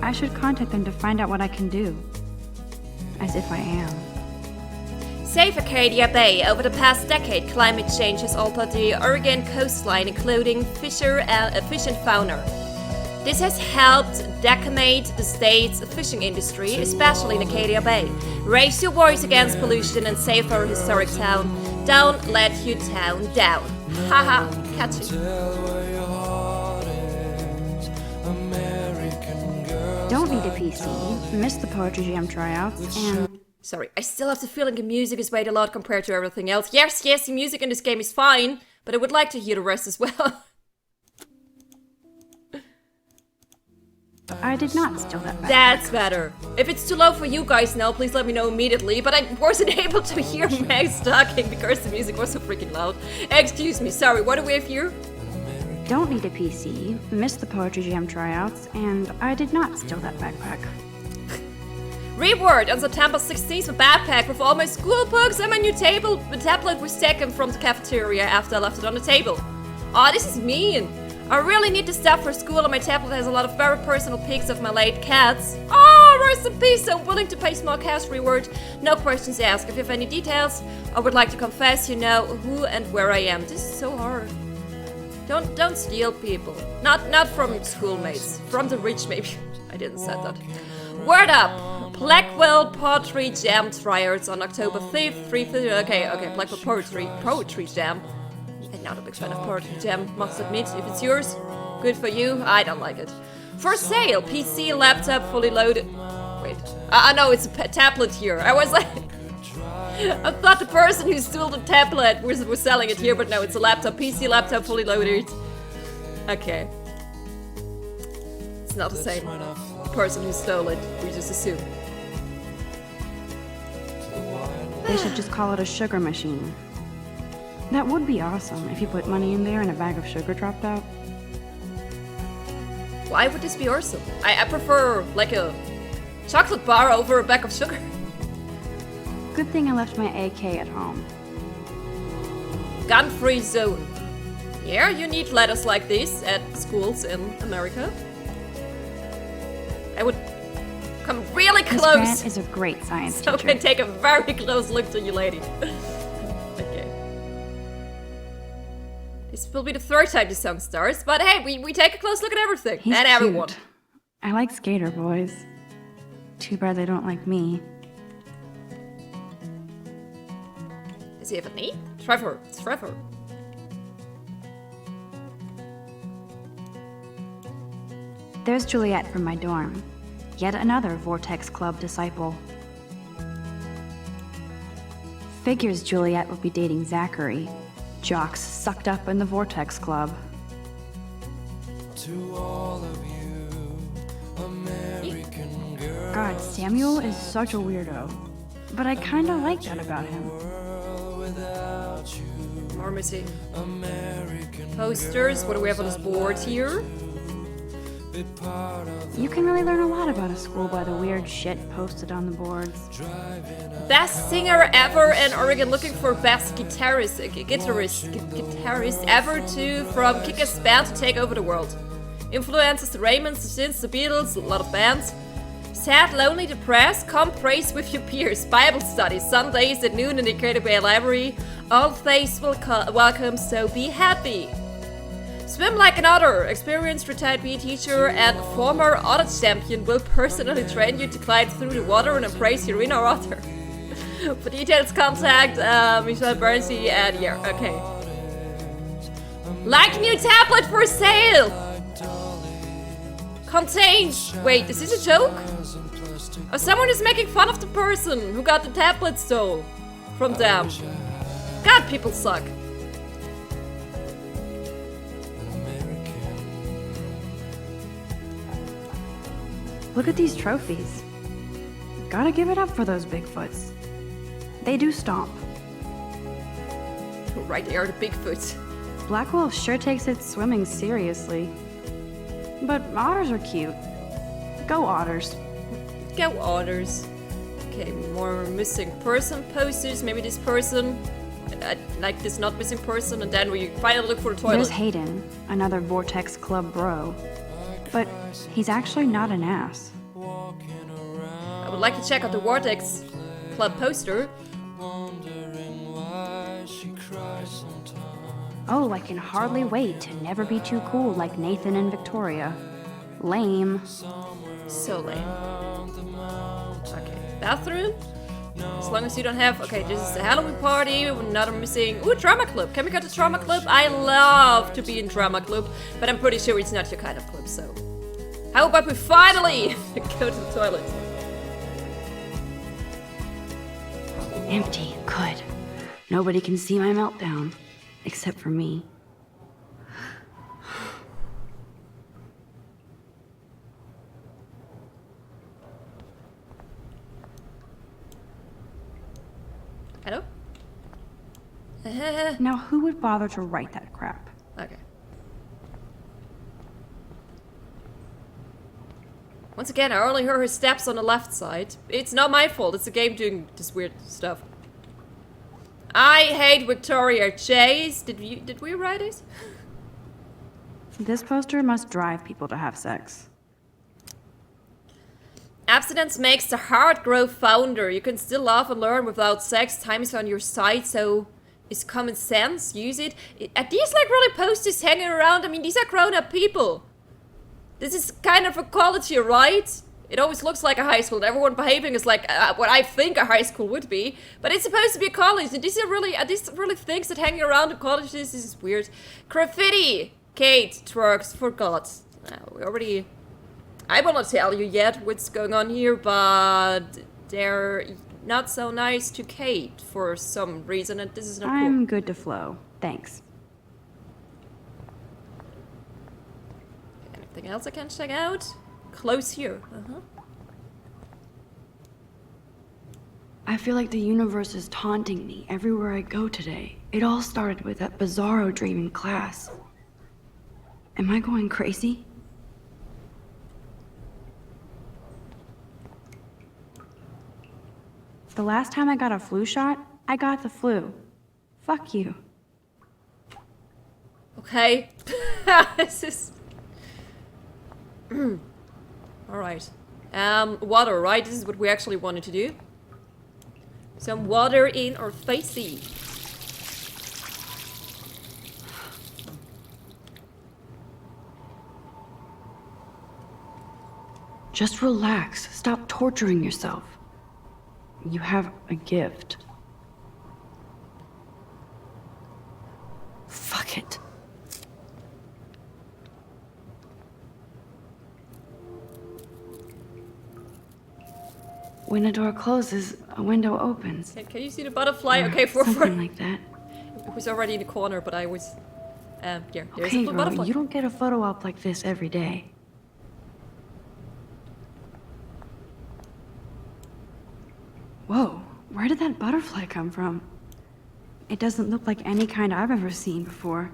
I should contact them to find out what I can do. As if I am. Save Arcadia Bay. Over the past decade, climate change has altered the Oregon coastline, including fish and fauna. This has helped decimate the state's fishing industry, especially in Arcadia Bay. Raise your voice against pollution and save our historic town. Don't let your town down. Haha, catchy. Don't need a PC, missed the Poetry Jam tryouts, and... Sorry, I still have the feeling the music is way too loud compared to everything else. Yes, the music in this game is fine, but I would like to hear the rest as well. I did not steal that backpack. That's better. If it's too low for you guys now, please let me know immediately, but I wasn't able to hear Max talking because the music was so freaking loud. Excuse me, sorry, what do we have here? Don't need a PC, missed the Poetry Jam tryouts, and I did not steal that backpack. Reward! On September 16th, a backpack with all my school books and my new tablet was taken from the cafeteria after I left it on the table. Aw, this is mean. I really need the stuff for school and my tablet has a lot of very personal pics of my late cats. Oh, rest in peace, I'm willing to pay small cash reward. No questions asked. If you have any details, I would like to confess you know who and where I am. This is so hard. Don't steal people. Not from schoolmates. From the rich maybe. I didn't say that. Word up! Blackwell Poetry Jam tryouts on October 5th, 3:50. Okay, Blackwell Poetry Jam. I'm not a big fan of Poetry Jam, must admit. If it's yours, good for you. I don't like it. For sale, PC, laptop, fully loaded. Wait, I know it's a tablet here. I was like, I thought the person who stole the tablet was selling it here, but no, it's a laptop. PC, laptop, fully loaded. Okay. It's not the same person who stole it, we just assume. They should just call it a sugar machine. That would be awesome if you put money in there and a bag of sugar dropped out. Why would this be awesome? I prefer like a chocolate bar over a bag of sugar. Good thing I left my AK at home. Gun-free zone. Yeah, you need letters like this at schools in America. I would come really Miss close. Grant is a great science So I teacher. can take a very close look to you, lady. Okay. This will be the third time this song starts, but hey, we take a close look at everything. He's and cute. everyone. I like skater boys. Too bad they don't like me. Does he have a name? Trevor. It's Trevor. There's Juliet from my dorm. Yet another Vortex Club disciple. Figures Juliet would be dating Zachary. Jocks sucked up in the Vortex Club. God, Samuel is such a weirdo. But I kinda like that about him. More missing. Posters. What do we have on this board here? You can really learn a lot about a school by the weird shit posted on the boards. Best singer ever in Oregon, looking for best guitarist ever to from Kick-Ass Band to take over the world. Influences the Raymonds, the Shins, the Beatles, a lot of bands. Sad, lonely, depressed, come praise with your peers. Bible studies, Sundays at noon in the Arcadia Bay Library. All faiths will welcome, so be happy. Swim like an otter. Experienced retired PE teacher and former otter champion will personally train you to glide through the water and embrace your inner otter. For details, contact Michelle Bernstein and yeah, okay. Like new tablet for sale! Contains... Wait, is this a joke? Oh, someone is making fun of the person who got the tablet stole from them. God, people suck. Look at these trophies. Gotta give it up for those Bigfoots. They do stomp. Right, they are the Bigfoots. Blackwell sure takes its swimming seriously. But otters are cute. Go otters. Go otters. Okay, more missing person posters. Maybe this person, like this not missing person, and then we finally look for the toilet. There's Hayden, another Vortex Club bro. But he's actually not an ass. I would like to check out the Vortex Club poster. Oh, I can hardly wait to never be too cool like Nathan and Victoria. Lame. So lame. Okay, bathroom? As long as you don't have... Okay, this is a Halloween party, another missing... Ooh, drama club. Can we go to drama club? I love to be in drama club, but I'm pretty sure it's not your kind of club, so... How about we finally go to the toilet? Empty. Good. Nobody can see my meltdown. Except for me. Hello? Now, who would bother to write that crap? Okay. Once again, I only heard her steps on the left side. It's not my fault, it's the game doing this weird stuff. I hate Victoria Chase. Did we write it? This poster must drive people to have sex. Abstinence makes the heart grow fonder. You can still laugh and learn without sex. Time is on your side, so is common sense. Use it. Are these like really posters hanging around? I mean, these are grown-up people. This is kind of a college here, right? It always looks like a high school, and everyone behaving is like what I think a high school would be. But it's supposed to be a college, and these are really things that hanging around in colleges. This is weird. Graffiti! Kate, trucks, forgot. We already... I will not tell you yet what's going on here, but they're not so nice to Kate for some reason, and this is not cool. I'm good to flow. Thanks. Anything else I can check out? Close here. I feel like the universe is taunting me everywhere I go today. It all started with that bizarro dream in class. Am I going crazy? The last time I got a flu shot, I got the flu. Fuck you. Okay. This is... Alright. Water, right? This is what we actually wanted to do. Some water in our facey. Just relax. Stop torturing yourself. You have a gift. Fuck it. When a door closes, a window opens. Can you see the butterfly? Or Okay, something like that. It was already in the corner, but I was... yeah, there's Okay, a girl, butterfly. you don't get a photo op like this every day. Whoa, where did that butterfly come from? It doesn't look like any kind I've ever seen before.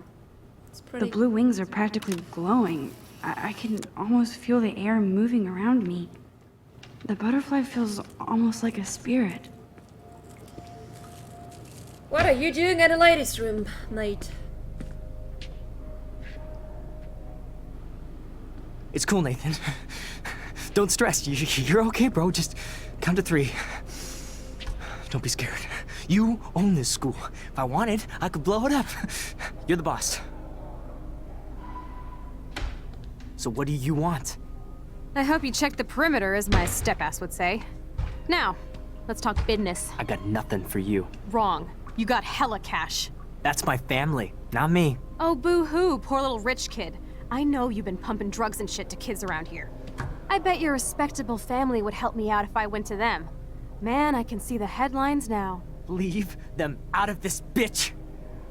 It's pretty... The blue wings are practically glowing. I can almost feel the air moving around me. The butterfly feels almost like a spirit. What are you doing in the ladies' room, mate? It's cool, Nathan. Don't stress. You're okay, bro. Just count to 3. Don't be scared. You own this school. If I wanted, I could blow it up. You're the boss. So what do you want? I hope you checked the perimeter, as my step-ass would say. Now, let's talk business. I got nothing for you. Wrong. You got hella cash. That's my family, not me. Oh, boo-hoo, poor little rich kid. I know you've been pumping drugs and shit to kids around here. I bet your respectable family would help me out if I went to them. Man, I can see the headlines now. Leave them out of this bitch!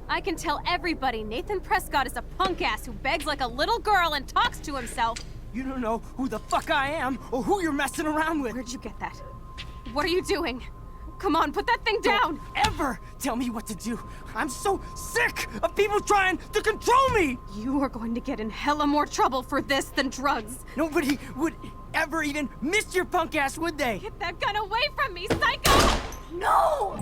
I can tell everybody Nathan Prescott is a punk-ass who begs like a little girl and talks to himself. You don't know who the fuck I am or who you're messing around with. Where'd you get that? What are you doing? Come on, put that thing down! Don't ever tell me what to do. I'm so sick of people trying to control me! You are going to get in hella more trouble for this than drugs. Nobody would ever even miss your punk ass, would they? Get that gun away from me, psycho! No!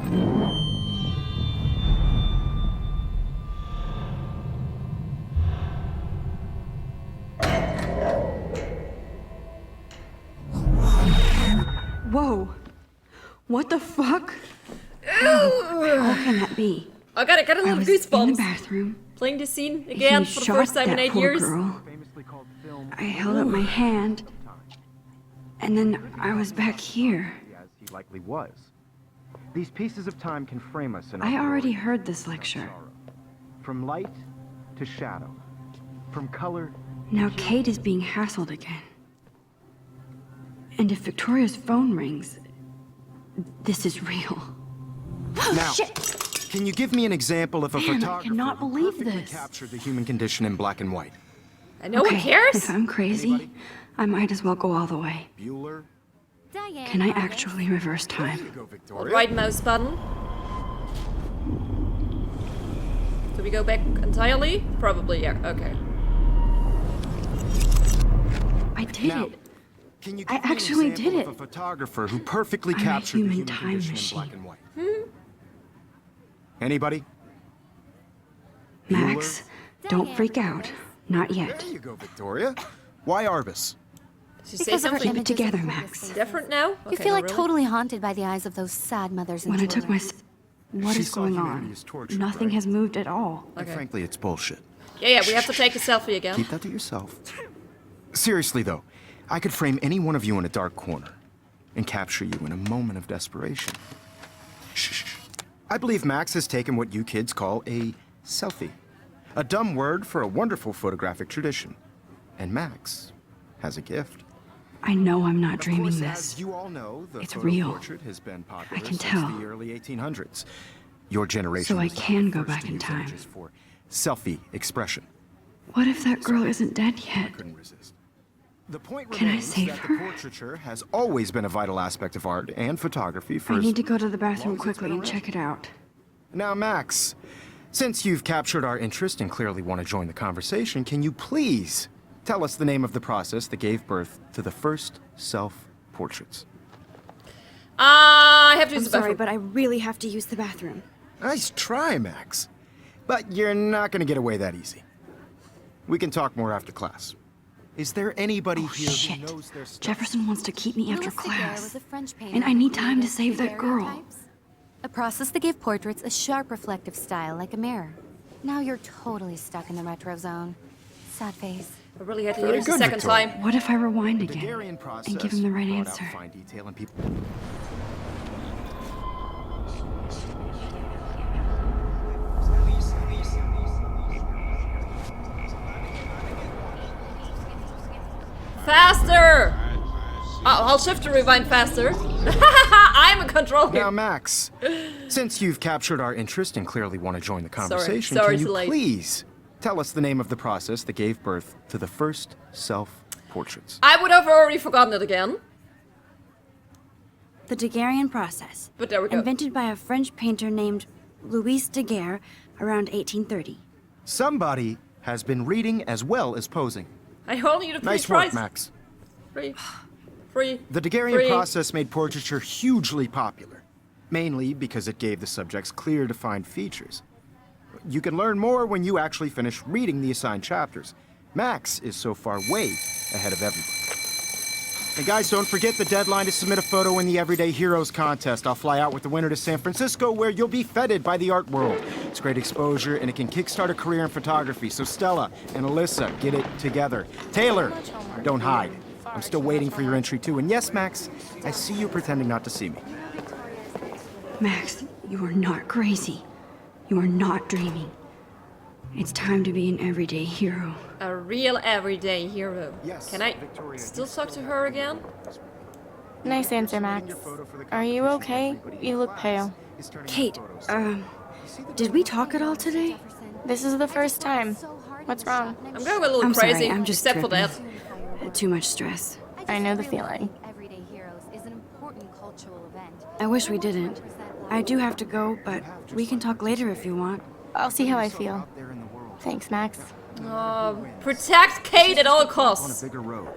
Whoa. What the fuck? How can that be? I got a I little was in the goosebumps. bathroom. Playing this scene again He for the shot first time in that 8 poor years. girl. I held up my hand, and then I was back here. As he likely was. These pieces of time can frame us in I our already glory heard this and lecture. sorrow. From light to shadow. From color. Now Kate is being hassled again. And if Victoria's phone rings, this is real. Now, can you give me an example of a Man, I photographer cannot who believe perfectly this. captured the human condition in black and white? And no one cares? If I'm crazy, Anybody? I might as well go all the way. Bueller? Diane, Can I August. actually reverse time? There you go, Hold Victoria. right mouse button. Do we go back entirely? Probably, yeah. Okay. I did Now, it. can you I give me an actually example did of it. a photographer who perfectly I'm a captured the human human time condition in black machine. and white? Anybody? Max, don't freak out. Not yet. There you go, Victoria. Why Arbus? Did you say Because of her something Keep it images together, of Max. previous faces. different now? You Okay, feel no, like really? totally haunted by the eyes of those sad mothers and When I children. took my... What She is saw going humanity on? as torture, Nothing right? has moved at all. And Okay. frankly, it's bullshit. Yeah, we have to take a selfie again. Keep that to yourself. Seriously, though, I could frame any one of you in a dark corner and capture you in a moment of desperation. Shh. I believe Max has taken what you kids call a selfie. A dumb word for a wonderful photographic tradition. And Max has a gift. I know I'm not Of dreaming course, this. as you all know, the It's photo real. portrait has been popular I can since tell. the early 1800s. Your generation So I was not can the go first back to in use time. images for selfie expression. What if that girl isn't dead yet? Couldn't resist. The point Can I remains save that her? the portraiture has always been a vital aspect of art and photography for I as need to go to the long bathroom as it's quickly been and check it out. Now, Max, since you've captured our interest and clearly want to join the conversation, can you please tell us the name of the process that gave birth to the first self-portraits? I have to use I'm the sorry, bathroom. but I really have to use the bathroom. Nice try, Max. But you're not going to get away that easy. We can talk more after class. Is there anybody Oh, here shit. who knows their stuff? Jefferson wants to keep me after Louis Daguerre class. was a French painter And I who need time to created save that girl. daguerreotypes, a process that gave portraits a sharp reflective style like a mirror. Now you're totally stuck in the retro zone. Sad face. I really had to Very use the good, second Victoria. time. What if I rewind The again Daguerrean process and give him the right brought out answer? fine detail and people. Faster! I'll shift to rewind faster. I'm a controller. Now, Max, since you've captured our interest and clearly want to join the conversation, Sorry, can you so late. please tell us the name of the process that gave birth to the first self-portraits? I would have already forgotten it again. The Daguerrean process. But there we go. Invented by a French painter named Louis Daguerre around 1830. Somebody has been reading as well as posing. I only need a Nice twice. work, Max. Free. Free. The Daguerrean Free. process made portraiture hugely popular, mainly because it gave the subjects clear, defined features. You can learn more when you actually finish reading the assigned chapters. Max is so far way ahead of everybody. And guys, don't forget the deadline to submit a photo in the Everyday Heroes contest. I'll fly out with the winner to San Francisco, where you'll be feted by the art world. It's great exposure, and it can kickstart a career in photography. So Stella and Alyssa, get it together. Taylor, don't hide. I'm still waiting for your entry too. And yes, Max, I see you pretending not to see me. Max, you are not crazy. You are not dreaming. It's time to be an everyday hero. A real everyday hero. Yes, Can I Victoria, still talk to her again? Nice answer, Max. Are you okay? You look pale. Kate, did we talk at all today? This is the first time. What's wrong? I'm going a little I'm crazy. sorry, I'm just except for that. Too much stress. I know the feeling. Everyday Heroes is an important cultural event. I wish we didn't. I do have to go, but we can talk later if you want. I'll see how I feel. Thanks, Max. Protect Kate at all On a costs. bigger road.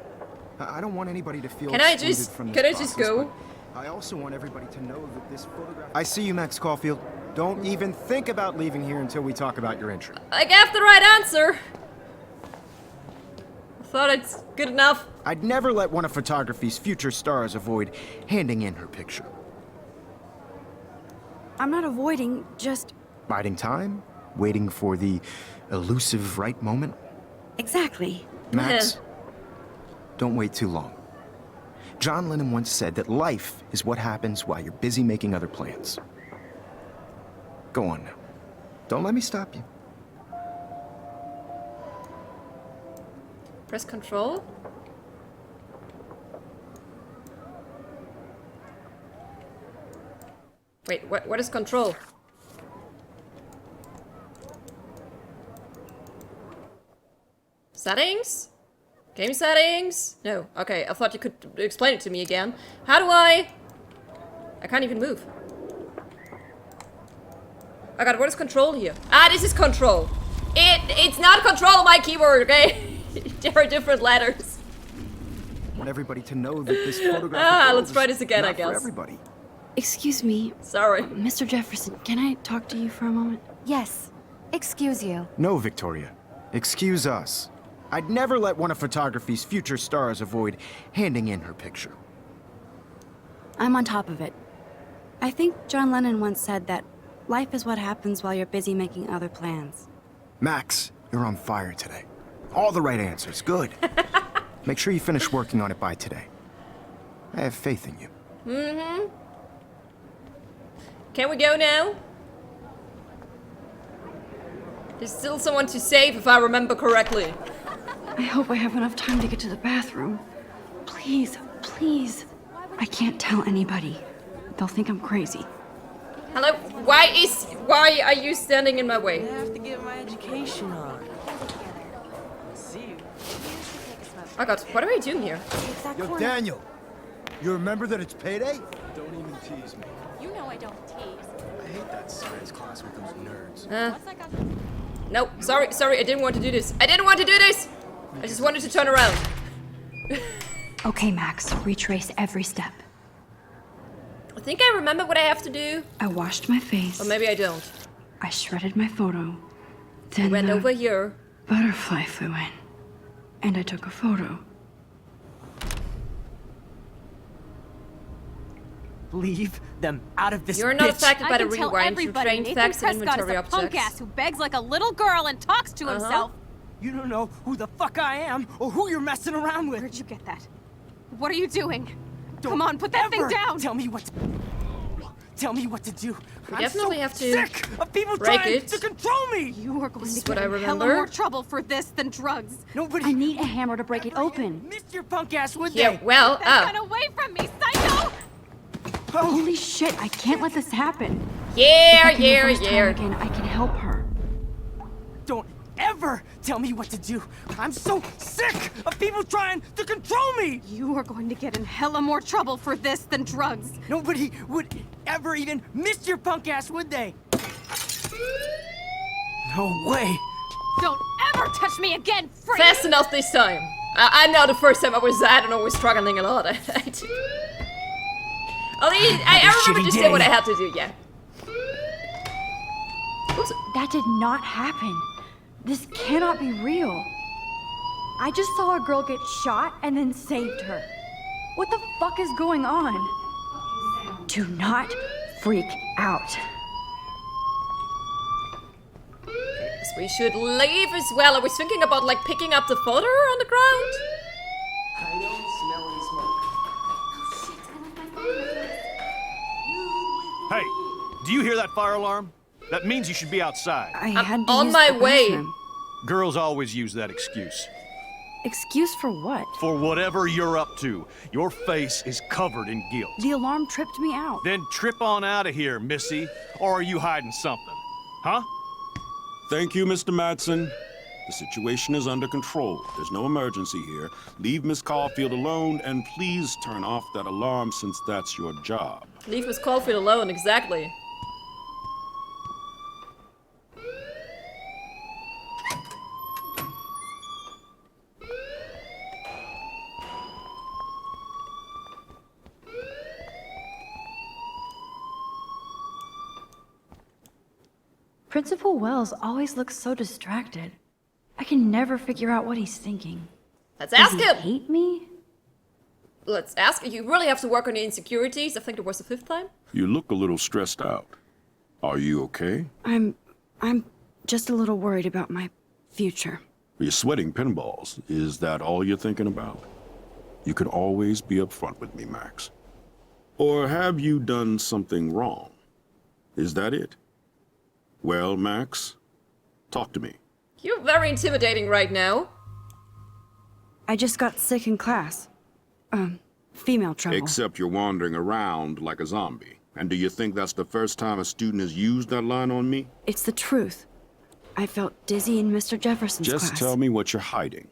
I don't want anybody to feel Can I excluded just- from this can I just process, go? but I also want everybody to know that this photograph. I see you, Max Caulfield. Don't even think about leaving here until we talk about your entry. I gave the right answer. thought it's good enough. I'd never let one of photography's future stars avoid handing in her picture. I'm not avoiding, just... Biding time, waiting for the elusive right moment. Exactly. Max, don't wait too long. John Lennon once said that life is what happens while you're busy making other plans. Go on now. Don't let me stop you. Press control. Wait, what is control? Settings? Game settings? No. Okay, I thought you could explain it to me again. How do I can't even move. Oh god, what is control here? Ah, this is control. It's not control on my keyboard, okay? There are different letters. I want everybody to know that this photograph. Let's try this again, I not for guess. everybody. Excuse me, Sorry. Mr. Jefferson, can I talk to you for a moment? Yes. Excuse you. No, Victoria. Excuse us. I'd never let one of photography's future stars avoid handing in her picture. I'm on top of it. I think John Lennon once said that life is what happens while you're busy making other plans. Max, you're on fire today. All the right answers. Good. Make sure you finish working on it by today. I have faith in you. Mm-hmm. Can we go now? There's still someone to save, if I remember correctly. I hope I have enough time to get to the bathroom. Please, please. I can't tell anybody. They'll think I'm crazy. Hello? Why are you standing in my way? I have to get my education on. See you. Oh god, what are we doing here? Yo, Daniel, you remember that it's payday? Don't even tease me. You know I don't tease. I hate that science class with those nerds. No, sorry, I didn't want to do this. I didn't want to do this! I just wanted to turn around. Okay, Max, retrace every step. I think I remember what I have to do. I washed my face. Or maybe I don't. I shredded my photo. Then I went the over here. butterfly flew in. And I took a photo. Leave them out of this You're not bitch. affected by I the can tell rewind. You everybody train Nathan facts and Prescott is inventory a punk ass objects. who begs like a little girl and talks to himself. You don't know who the fuck I am or who you're messing around with. Where'd you get that? What are you doing? Don't Come on, put that thing ever down! Tell me what to do. We I'm definitely so have to sick of people break trying it. to control me. You are going This to is what get I in hella remember. more trouble for this than drugs. Nobody I need a hammer to break it open. missed your punk ass, would Yeah, they? well, That gun away from me, psycho! Holy shit, I can't let this happen. Yeah, If I can yeah, reverse time yeah. again, I can help her. Don't ever tell me what to do. I'm so sick of people trying to control me. You are going to get in hella more trouble for this than drugs. Nobody would ever even miss your punk ass, would they? No way. Don't ever touch me again, freak! Fast enough this time. I know the first time I don't know, was struggling a lot. I remember shitty just day. did what I had to do, yeah. Oops. That did not happen. This cannot be real. I just saw a girl get shot and then saved her. What the fuck is going on? Do not freak out. Yes, we should leave as well. I was thinking about like picking up the photo on the ground. I don't smell any smoke. Hey, do you hear that fire alarm? That means you should be outside. I had to on use my the way. bathroom. Girls always use that excuse. Excuse for what? For whatever you're up to, your face is covered in guilt. The alarm tripped me out. Then trip on out of here, Missy. Or are you hiding something? Huh? Thank you, Mr. Madsen. The situation is under control. There's no emergency here. Leave Miss Caulfield alone, and please turn off that alarm since that's your job. Leave Miss Caulfield alone, exactly. Principal Wells always looks so distracted. I can never figure out what he's thinking. Let's ask Does him! he hate me? Let's ask him. You really have to work on the insecurities. I think there was the 5th time. You look a little stressed out. Are you okay? I'm just a little worried about my future. You're sweating pinballs. Is that all you're thinking about? You can always be upfront with me, Max. Or have you done something wrong? Is that it? Well, Max, talk to me. You're very intimidating right now. I just got sick in class. Female trouble. Except you're wandering around like a zombie. And do you think that's the first time a student has used that line on me? It's the truth. I felt dizzy in Mr. Jefferson's class. Just tell me what you're hiding.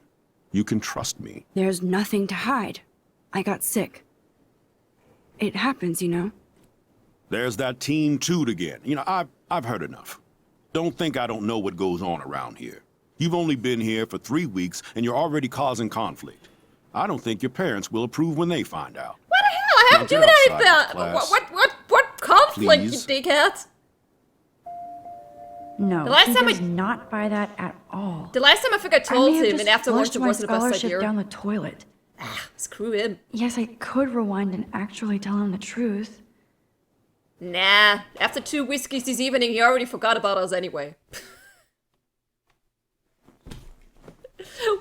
You can trust me. There's nothing to hide. I got sick. It happens, you know. There's that teen toot again. You know, I've heard enough. Don't think I don't know what goes on around here. You've only been here for 3 weeks, and you're already causing conflict. I don't think your parents will approve when they find out. What the hell? I haven't Now given get outside, anything. class. What conflict, Please. you dickhead? No, The last he time does not buy that at all. The last time I think I I told may have him, just and afterwards flushed it my wasn't the best scholarship idea. down the toilet. Screw him. Yes, I could rewind and actually tell him the truth. Nah, after 2 whiskeys this evening, he already forgot about us anyway.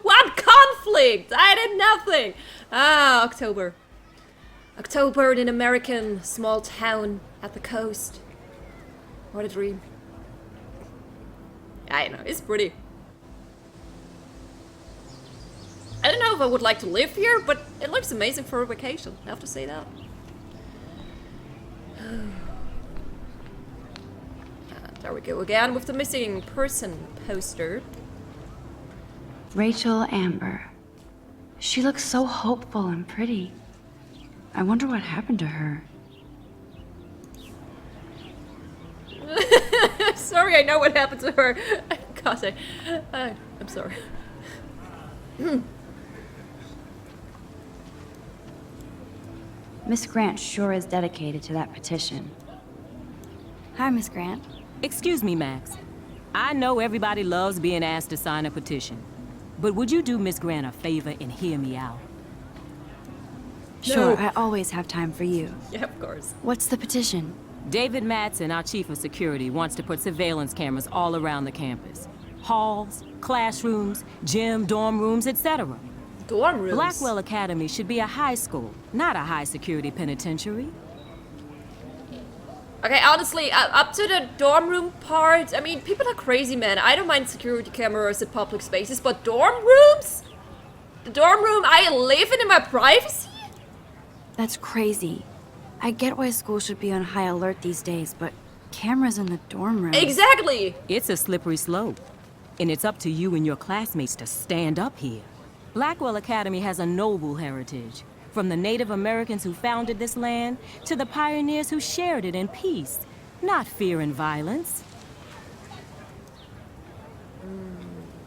What conflict? I did nothing. Ah, October. October in an American small town at the coast. What a dream. I know, it's pretty. I don't know if I would like to live here, but it looks amazing for a vacation. I have to say that. There we go again with the missing person poster. Rachel Amber. She looks so hopeful and pretty. I wonder what happened to her. Sorry, I know what happened to her. God, I'm sorry. Miss Grant sure is dedicated to that petition. Hi, Miss Grant. Excuse me, Max. I know everybody loves being asked to sign a petition. But would you do Miss Grant a favor and hear me out? Sure, No. I always have time for you. Yeah, of course. What's the petition? David Matson, our chief of security, wants to put surveillance cameras all around the campus. Halls, classrooms, gym, dorm rooms, etc. Dorm rooms? Blackwell Academy should be a high school, not a high-security penitentiary. Okay, honestly, up to the dorm room part, I mean, people are crazy, man. I don't mind security cameras at public spaces, but dorm rooms? The dorm room I live in my privacy? That's crazy. I get why school should be on high alert these days, but cameras in the dorm room. Exactly! It's a slippery slope, and it's up to you and your classmates to stand up here. Blackwell Academy has a noble heritage, from the Native Americans who founded this land to the pioneers who shared it in peace, not fear and violence.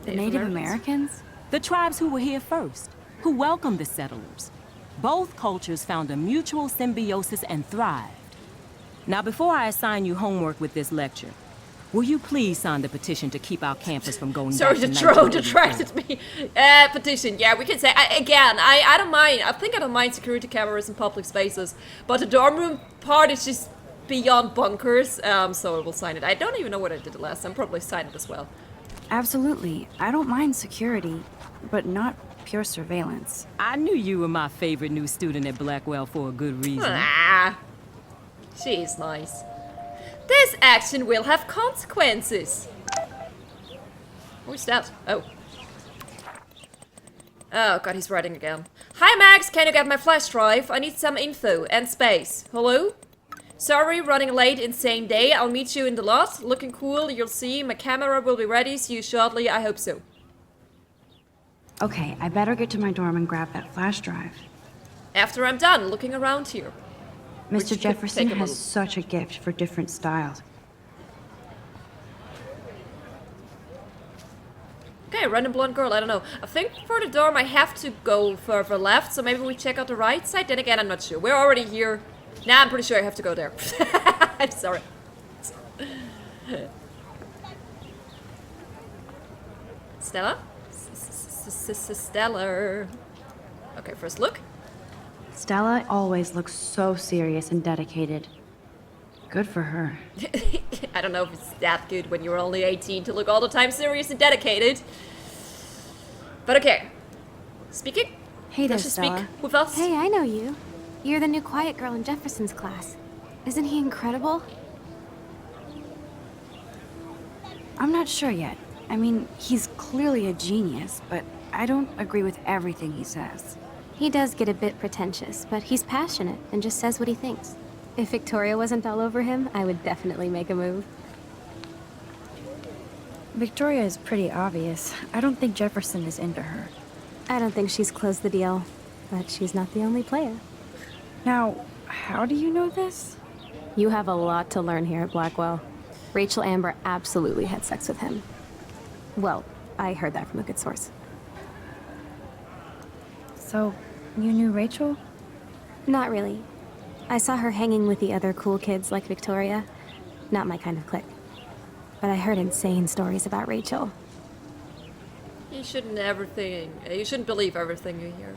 The Native Americans? The tribes who were here first, who welcomed the settlers. Both cultures found a mutual symbiosis and thrived. Now, before I assign you homework with this lecture, will you please sign the petition to keep our campus from going Sorry, back the to drone 1984? distracted me. Petition, yeah, we can say, I don't mind. I think I don't mind security cameras in public spaces, but the dorm room part is just beyond bunkers, so I will sign it. I don't even know what I did the last time, probably sign it as well. Absolutely. I don't mind security, but not pure surveillance. I knew you were my favorite new student at Blackwell for a good reason. Ah, she's nice. This action will have consequences. Who's that? Oh. Oh god, he's writing again. Hi Max, can you get my flash drive? I need some info and space. Hello? Sorry, running late, insane day. I'll meet you in the lot. Looking cool, you'll see. My camera will be ready. See you shortly, I hope so. Okay, I better get to my dorm and grab that flash drive. After I'm done looking around here. Which Mr. could Jefferson take a has little. such a gift for different styles. Okay, random blonde girl, I don't know. I think for the dorm I have to go further left, so maybe we check out the right side. Then again, I'm not sure. We're already here. Nah, I'm pretty sure I have to go there. I'm sorry. Stella? Stellar. Okay, first look. Stella always looks so serious and dedicated. Good for her. I don't know if it's that good when you're only 18 to look all the time serious and dedicated. But okay. Speaking? Hey there, Does she Stella. speak with us? Hey, I know you. You're the new quiet girl in Jefferson's class. Isn't he incredible? I'm not sure yet. I mean, he's clearly a genius, but I don't agree with everything he says. He does get a bit pretentious, but he's passionate and just says what he thinks. If Victoria wasn't all over him, I would definitely make a move. Victoria is pretty obvious. I don't think Jefferson is into her. I don't think she's closed the deal, but she's not the only player. Now, how do you know this? You have a lot to learn here at Blackwell. Rachel Amber absolutely had sex with him. Well, I heard that from a good source. So, you knew Rachel? Not really. I saw her hanging with the other cool kids like Victoria. Not my kind of clique. But I heard insane stories about Rachel. You shouldn't believe everything you hear.